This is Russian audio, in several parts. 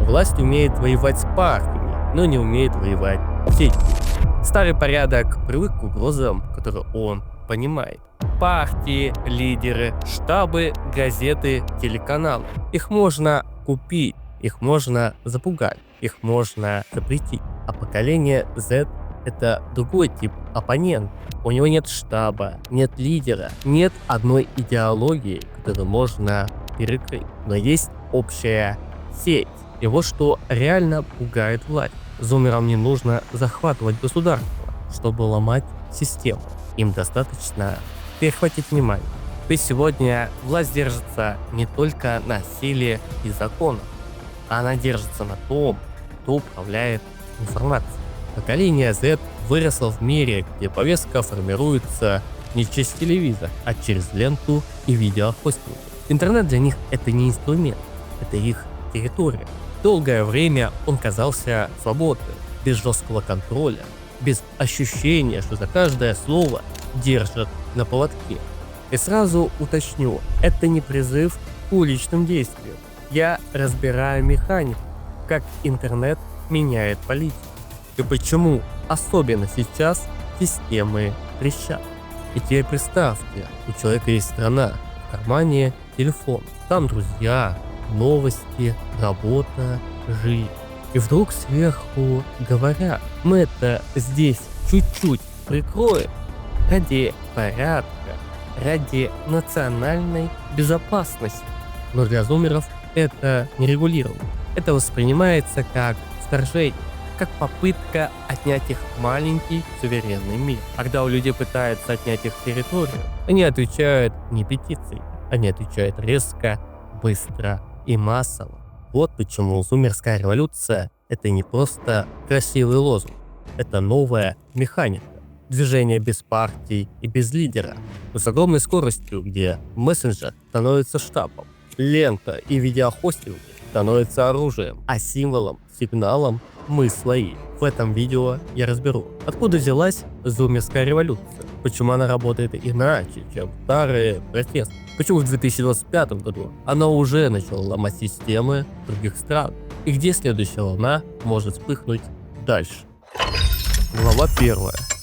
Власть умеет воевать с партиями, но не умеет воевать с сетью. Старый порядок привык к угрозам, которые он понимает. Партии, лидеры, штабы, газеты, телеканалы. Их можно купить, их можно запугать, их можно запретить. А поколение Z – это другой тип оппонента. У него нет штаба, нет лидера, нет одной идеологии, которую можно перекрыть. Но есть общая сеть. И вот что реально пугает власть. Зумерам не нужно захватывать государство, чтобы ломать систему. Им достаточно перехватить внимание. Ведь сегодня власть держится не только на силе и законах, а она держится на том, кто управляет информацией. Поколение Z выросло в мире, где повестка формируется не через телевизор, а через ленту и видеохостинг. Интернет для них это не инструмент, это их территория. Долгое время он казался свободным, без жесткого контроля, без ощущения, что за каждое слово держат на поводке. И сразу уточню, это не призыв к уличным действиям. Я разбираю механику, как интернет меняет политику. И почему особенно сейчас системы трещат. И теперь представьте, у человека есть страна, в кармане телефон, там друзья, новости, работа, жизнь. И вдруг сверху говорят, мы это здесь чуть-чуть прикроем ради порядка, ради национальной безопасности. Но для зумеров это не регулировано. Это воспринимается как вторжение, как попытка отнять их маленький суверенный мир. Когда у людей пытаются отнять их территорию, они отвечают не петицией, они отвечают резко, быстро и массово. Вот почему зумерская революция – это не просто красивый лозунг, это новая механика. Движение без партий и без лидера, но с огромной скоростью, где мессенджер становится штабом, лента и видеохостинг становятся оружием, а символом, сигналом мы свои. В этом видео я разберу, откуда взялась зумерская революция, почему она работает иначе, чем старые протесты, почему в 2025 году она уже начала ломать системы других стран, и где следующая волна может вспыхнуть дальше. Глава 1.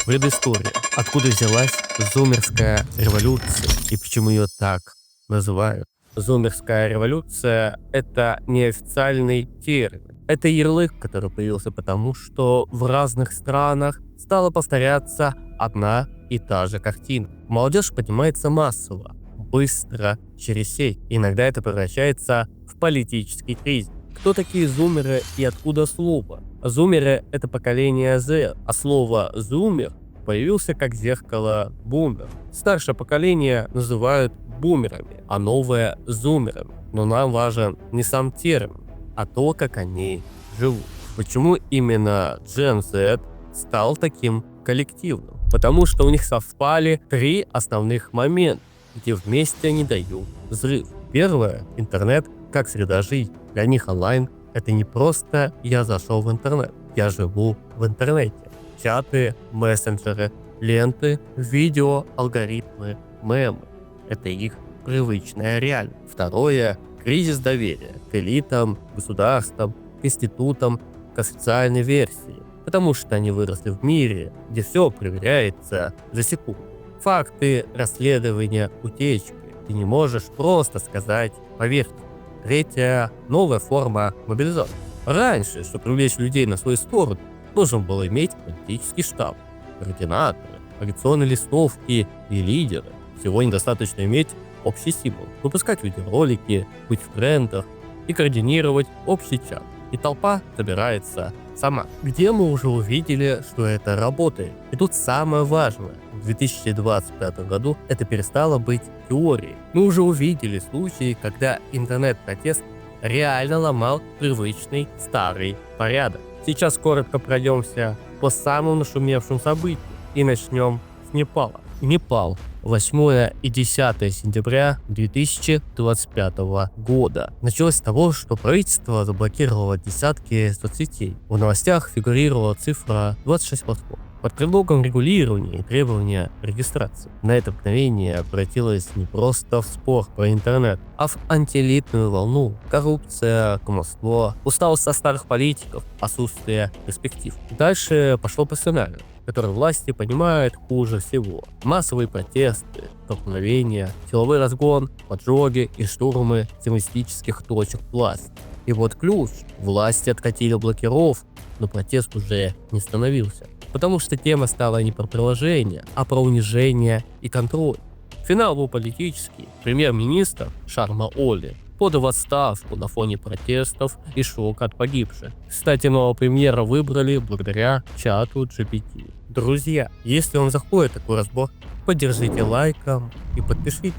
Предыстория. Откуда взялась зумерская революция и почему ее так называют? Зумерская революция – это неофициальный термин. Это ярлык, который появился потому, что в разных странах стала повторяться одна и та же картина. Молодежь поднимается массово, быстро, через сеть. Иногда это превращается в политический кризис. Кто такие зумеры и откуда слово? Зумеры – это поколение Z, а слово «зумер» появился как зеркало бумер. Старшее поколение называют бумерами, а новое – зумерами. Но нам важен не сам термин, а то, как они живут. Почему именно Gen Z стал таким коллективным? Потому что у них совпали три основных момента, где вместе они дают взрыв. Первое – интернет как среда жизни. Для них онлайн – это не просто «я зашел в интернет», я живу в интернете. Чаты, мессенджеры, ленты, видео, алгоритмы, мемы – это их привычная реальность. Второе – кризис доверия к элитам, государствам, к институтам, к официальной версии, потому что они выросли в мире, где все проверяется за секунду. Факты, расследования, утечки. Ты не можешь просто сказать «поверьте». Третья – новая форма мобилизации. Раньше, чтобы привлечь людей на свою сторону, нужно было иметь политический штаб, координаторы, агитационные листовки и лидеры. Сегодня достаточно иметь общий символ, выпускать видеоролики, быть в трендах и координировать общий чат. И толпа собирается сама. Где мы уже увидели, что это работает. И тут самое важное. В 2025 году это перестало быть теорией. Мы уже увидели случаи, когда интернет-протест реально ломал привычный старый порядок. Сейчас коротко пройдемся по самым нашумевшим событиям и начнем с Непала. Непал. 8 и 10 сентября 2025 года. Началось с того, что правительство заблокировало десятки соцсетей. В новостях фигурировала цифра 26 платформ. под предлогом регулирования и требования регистрации. На это мгновение обратилось не просто в спор про интернет, а в антиэлитную волну. Коррупция, кумовство, усталость со старых политиков, отсутствие перспектив. Дальше пошло по сценарию, который власти понимают хуже всего. Массовые протесты, столкновения, силовой разгон, поджоги и штурмы террористических точек власти. И вот ключ. Власти откатили блокировку, но протест уже не становился. Потому что тема стала не про приложение, а про унижение и контроль. Финал был политический. Премьер-министр Шарма Оли подал в отставку на фоне протестов и шока от погибших. Кстати, нового премьера выбрали благодаря чату GPT. Друзья, если вам заходит такой разбор, поддержите лайком и подпишитесь.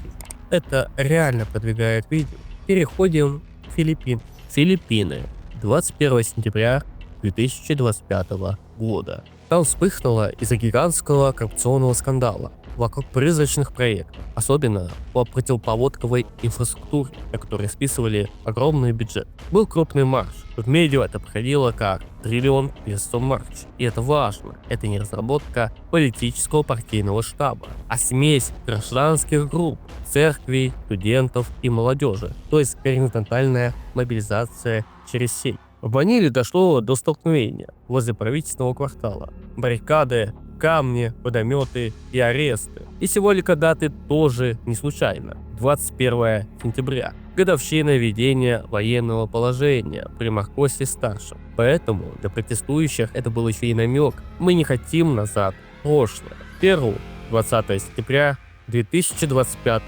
Это реально продвигает видео. Переходим к Филиппинам. Филиппины. 21 сентября 2025 года. Там вспыхнуло из-за гигантского коррупционного скандала вокруг призрачных проектов, особенно по противопроводковой инфраструктуре, на которой списывали огромный бюджет. Был крупный марш. В медиа это проходило как триллион песо марш. И это важно. Это не разработка политического партийного штаба, а смесь гражданских групп, церквей, студентов и молодежи. То есть горизонтальная мобилизация через сеть. В Маниле дошло до столкновения возле правительственного квартала. Баррикады, камни, водометы и аресты. И символика даты тоже не случайна. 21 сентября. Годовщина введения военного положения при Маркосе-старшем. Поэтому для протестующих это был еще и намек. Мы не хотим назад в прошлое. Перу. 20 сентября 2025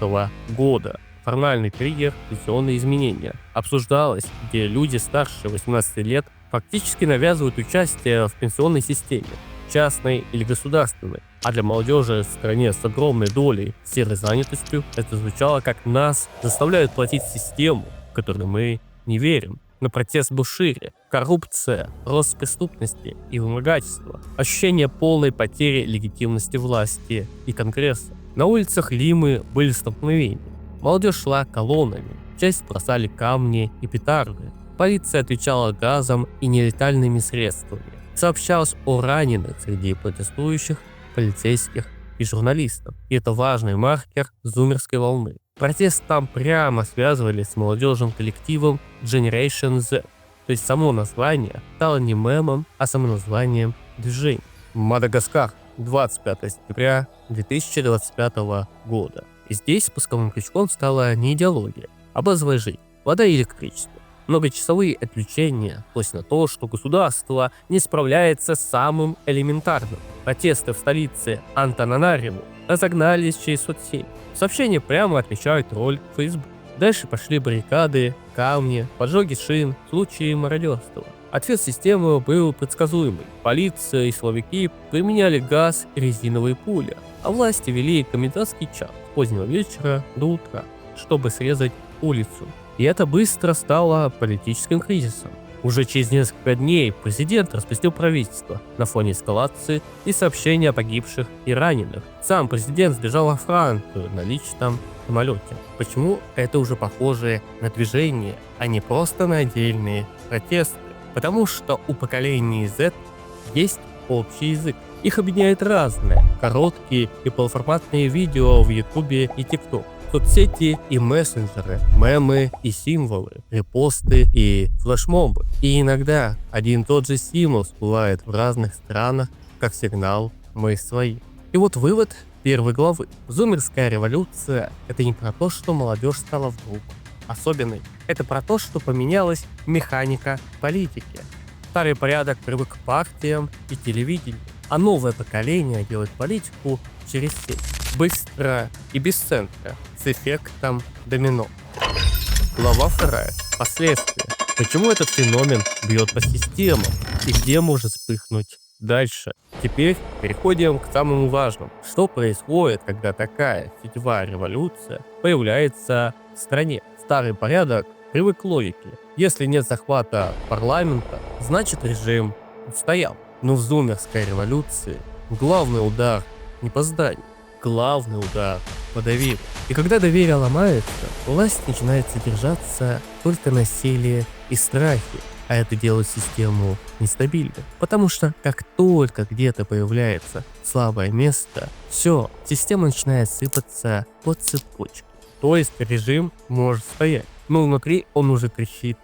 года. Формальный триггер – пенсионные изменения. Обсуждалось, где люди старше 18 лет фактически навязывают участие в пенсионной системе, частной или государственной. А для молодежи в стране с огромной долей серой занятостью это звучало как нас заставляют платить систему, в которую мы не верим. Но протест был шире. Коррупция, рост преступности и вымогательства. Ощущение полной потери легитимности власти и Конгресса. На улицах Лимы были столкновения. Молодежь шла колоннами, часть бросали камни и петарды. Полиция отвечала газом и нелетальными средствами. Сообщалось о раненых среди протестующих, полицейских и журналистов. И это важный маркер зумерской волны. Протест там прямо связывали с молодежным коллективом Generation Z. То есть само название стало не мемом, а самоназванием движения. Мадагаскар. 25 сентября 2025 года. И здесь спусковым крючком стала не идеология, а базовая жизнь, вода и электричество. Многочасовые отключения, точно то, что государство не справляется с самым элементарным. Протесты в столице Антананариву разогнались через соцсети. Сообщения прямо отмечают роль Facebook. Дальше пошли баррикады, камни, поджоги шин, случаи мародерства. Ответ системы был предсказуемый. Полиция и силовики применяли газ и резиновые пули, а власти вели комендантский час с позднего вечера до утра, чтобы срезать улицу. И это быстро стало политическим кризисом. Уже через несколько дней президент распустил правительство на фоне эскалации и сообщений о погибших и раненых. Сам президент сбежал во Францию на личном самолете. Почему это уже похоже на движение, а не просто на отдельные протесты? Потому что у поколения Z есть общий язык. Их объединяет разное. Короткие и полноформатные видео в Ютубе и ТикТок. Соцсети и мессенджеры, мемы и символы, репосты и флешмобы. И иногда один и тот же символ всплывает в разных странах, как сигнал «мы свои». И вот вывод первой главы. Зумерская революция – это не про то, что молодежь стала вдруг особенной. Это про то, что поменялась механика политики. Старый порядок привык к партиям и телевидению, а новое поколение делает политику через сеть. Быстро и без центра, с эффектом домино. Глава 2. Последствия. Почему этот феномен бьет по системам и где может вспыхнуть дальше? Теперь переходим к самому важному. Что происходит, когда такая сетевая революция появляется в стране? Старый порядок привык к логике. Если нет захвата парламента, значит режим устоял. Но в зумерской революции главный удар не по зданию. Главный удар по доверию. И когда доверие ломается, власть начинает содержаться только на силе и страхе. А это делает систему нестабильной. Потому что как только где-то появляется слабое место, все, система начинает сыпаться по цепочке. То есть режим может стоять, но внутри он уже кричит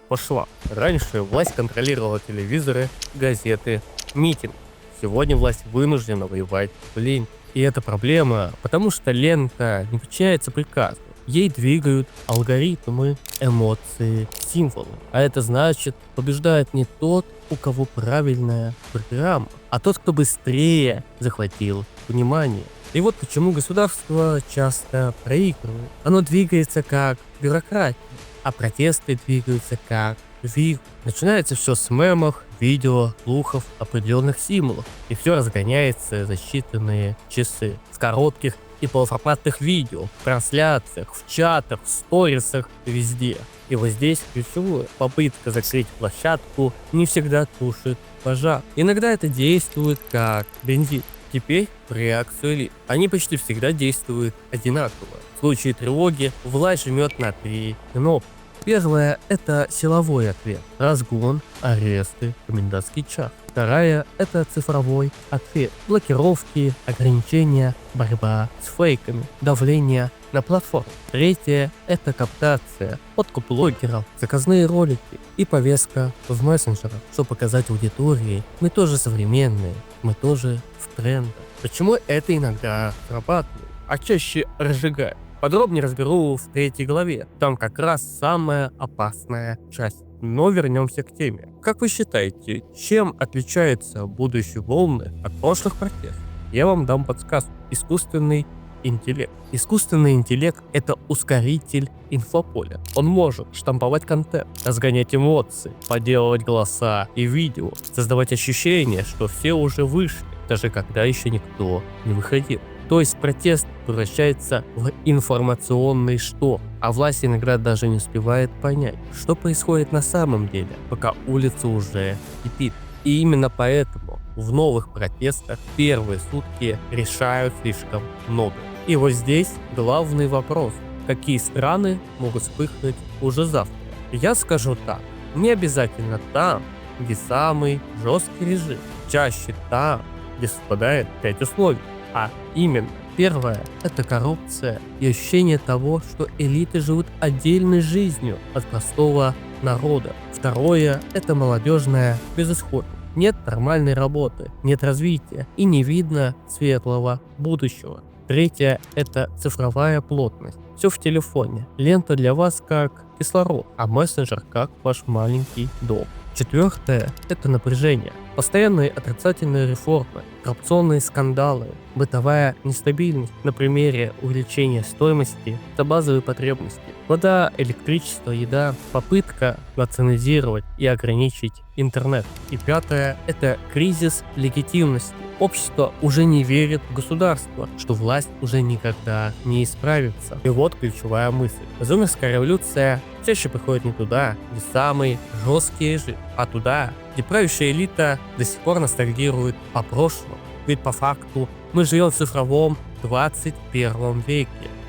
по швам. Раньше власть контролировала телевизоры, газеты, митинги. Сегодня власть вынуждена воевать в лень. И это проблема, потому что лента не подчиняется приказу. Ей двигают алгоритмы, эмоции, символы. А это значит, побеждает не тот, у кого правильная программа, а тот, кто быстрее захватил внимание. И вот почему государство часто проигрывает. Оно двигается как бюрократия, а протесты двигаются как вирус. Начинается все с мемов, видео, слухов, определенных символов. И все разгоняется за считанные часы. С коротких и полуформатных видео, в трансляциях, в чатах, в сторисах, везде. И вот здесь ключевое. Попытка закрыть площадку не всегда тушит пожар. Иногда это действует как бензин. Теперь реакцию элит. Они почти всегда действуют одинаково. В случае тревоги власть жмет на 3 кнопки. Первая – это силовой ответ. Разгон, аресты, комендантский час. Вторая – это цифровой ответ. Блокировки, ограничения, борьба с фейками, давление на платформу. Третье – это каптация, подкуп блогеров, заказные ролики и повестка в мессенджерах, чтобы показать аудитории: мы тоже современные, мы тоже в трендах. Почему это иногда срабатывает, а чаще разжигает? Подробнее разберу в 3 главе. Там как раз самая опасная часть. Но вернемся к теме. Как вы считаете, чем отличаются будущие волны от прошлых протестов? Я вам дам подсказку. Искусственный интеллект. Искусственный интеллект — это ускоритель инфополя. Он может штамповать контент, разгонять эмоции, подделывать голоса и видео, создавать ощущение, что все уже вышли, даже когда еще никто не выходил. То есть протест превращается в информационный шторм, а власть иногда даже не успевает понять, что происходит на самом деле, пока улица уже кипит. И именно поэтому в новых протестах первые сутки решают слишком много. И вот здесь главный вопрос: какие страны могут вспыхнуть уже завтра? Я скажу так: не обязательно там, где самый жесткий режим, чаще там, где совпадает 5 условий. А именно, первое – это коррупция и ощущение того, что элиты живут отдельной жизнью от простого народа. Второе – это молодежная безысходность. Нет нормальной работы, нет развития и не видно светлого будущего. Третье – это цифровая плотность. Все в телефоне. Лента для вас как кислород, а мессенджер как ваш маленький дом. Четвертое – это напряжение. Постоянные отрицательные реформы, коррупционные скандалы, бытовая нестабильность на примере увеличения стоимости за базовые потребности. Вода, электричество, еда, попытка национализировать и ограничить интернет. И пятое – это кризис легитимности. Общество уже не верит в государство, что власть уже никогда не исправится. И вот ключевая мысль. Зумерская революция чаще приходит не туда, где самый жесткий режим, а туда, где правящая элита до сих пор ностальгирует по прошлому. Ведь по факту мы живем в цифровом 21 веке,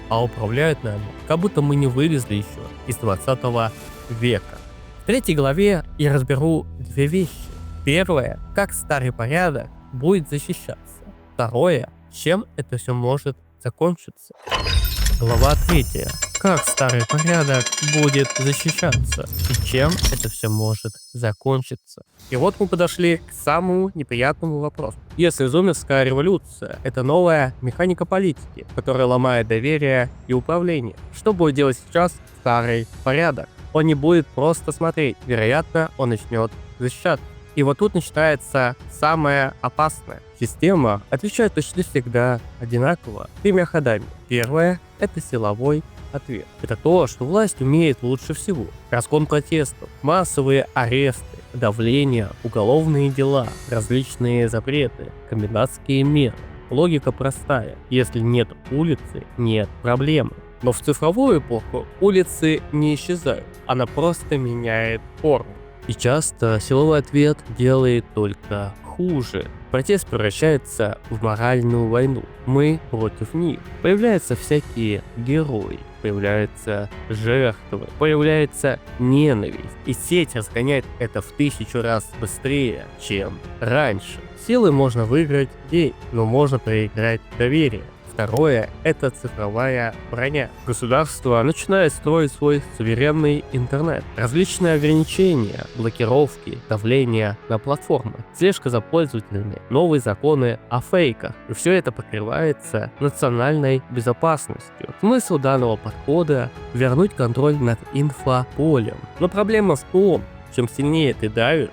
а управляют нами, как будто мы не вылезли еще из 20 века. В 3 главе я разберу 2 вещи. Первое, как старый порядок будет защищаться. Второе, чем это все может закончиться. Глава 3. Как старый порядок будет защищаться и чем это все может закончиться. И вот мы подошли к самому неприятному вопросу. Если зумерская революция – это новая механика политики, которая ломает доверие и управление, что будет делать сейчас старый порядок? Он не будет просто смотреть, вероятно, он начнет защищаться. И вот тут начинается самое опасное. Система отвечает почти всегда одинаково 3 ходами. Первое – это силовой ответ. Это то, что власть умеет лучше всего. Разгон протестов, массовые аресты, давление, уголовные дела, различные запреты, комендантские меры. Логика простая. Если нет улицы, нет проблемы. Но в цифровую эпоху улицы не исчезают. Она просто меняет форму. И часто силовой ответ делает только хуже. Протест превращается в моральную войну. Мы против них. Появляются всякие герои. появляются жертвы, появляется ненависть. И сеть разгоняет это в 1000 раз быстрее, чем раньше. Силой можно выиграть день, но можно проиграть доверие. Второе – это цифровая броня. Государство начинает строить свой суверенный интернет. Различные ограничения, блокировки, давление на платформы, слежка за пользователями, новые законы о фейках. И все это покрывается национальной безопасностью. Смысл данного подхода – вернуть контроль над инфополем. Но проблема в том, чем сильнее ты давишь,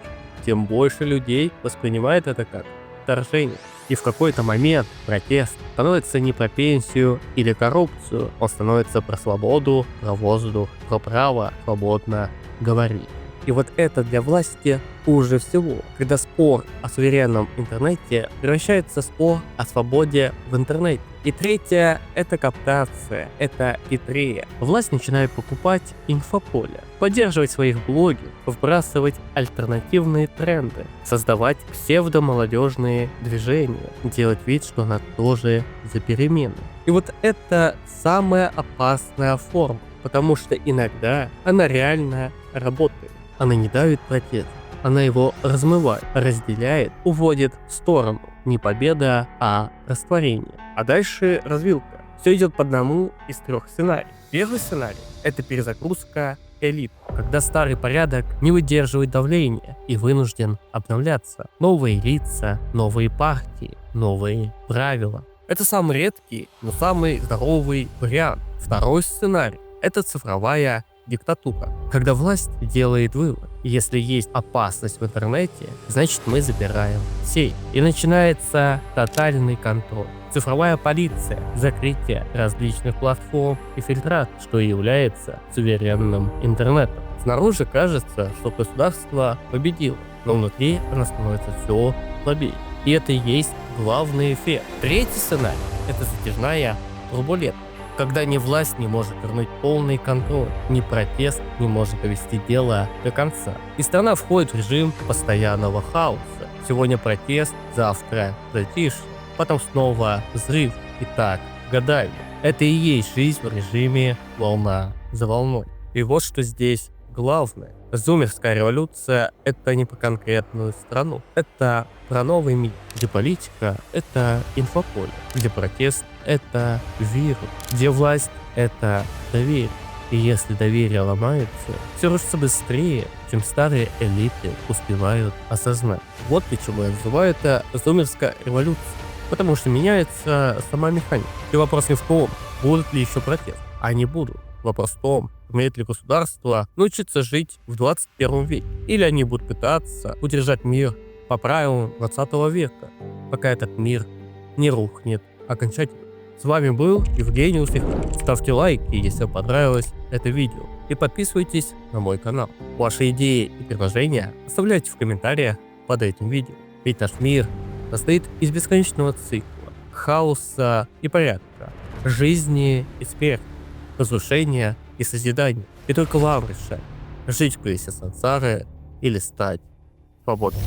тем больше людей воспринимает это как вторжение. И в какой-то момент протест становится не про пенсию или коррупцию, он становится про свободу, про воздух, про право свободно говорить. И вот это для власти хуже всего, когда спор о суверенном интернете превращается в спор о свободе в интернете. И третье – это кооптация, это хитрее. Власть начинает покупать инфополе, поддерживать своих блогеров, вбрасывать альтернативные тренды, создавать псевдомолодежные движения, делать вид, что она тоже за перемены. И вот это самая опасная форма, потому что иногда она реально работает. Она не давит протест, она его размывает, разделяет, уводит в сторону. Не победа, а растворение. А дальше развилка. Все идет по одному из 3 сценариев. Первый сценарий – это перезагрузка элит, когда старый порядок не выдерживает давления и вынужден обновляться. Новые лица, новые партии, новые правила. Это самый редкий, но самый здоровый вариант. Второй сценарий – это цифровая диктатура, когда власть делает вывод: если есть опасность в интернете, значит мы забираем сеть. И начинается тотальный контроль. Цифровая полиция, закрытие различных платформ и фильтрация, что является суверенным интернетом. Снаружи кажется, что государство победило, но внутри оно становится все слабее. И это и есть главный эффект. Третий сценарий – это затяжная турбулентность, когда ни власть не может вернуть полный контроль, ни протест не может довести дело до конца. И страна входит в режим постоянного хаоса. Сегодня протест, завтра затишье, потом снова взрыв. И так годами. Это и есть жизнь в режиме волна за волной. И вот что здесь главное. Зумерская революция – это не про конкретную страну. Это про новый мир, где политика – это инфополе, где протест – это вирус, где власть – это доверие. И если доверие ломается, все рушится быстрее, чем старые элиты успевают осознать. Вот почему я называю это зумерская революция. Потому что меняется сама механика. И вопрос не в том, будут ли еще протесты. Они будут. Вопрос в том, умеет ли государство научиться жить в 21 веке. Или они будут пытаться удержать мир по правилам 20 века, пока этот мир не рухнет окончательно. С вами был Евгений Усихов. Ставьте лайки, если вам понравилось это видео. И подписывайтесь на мой канал. Ваши идеи и предложения оставляйте в комментариях под этим видео. Ведь наш мир состоит из бесконечного цикла, хаоса и порядка, жизни и смерти, разрушения и созидания. И только вам решать, жить в колесе сансары или стать свободным.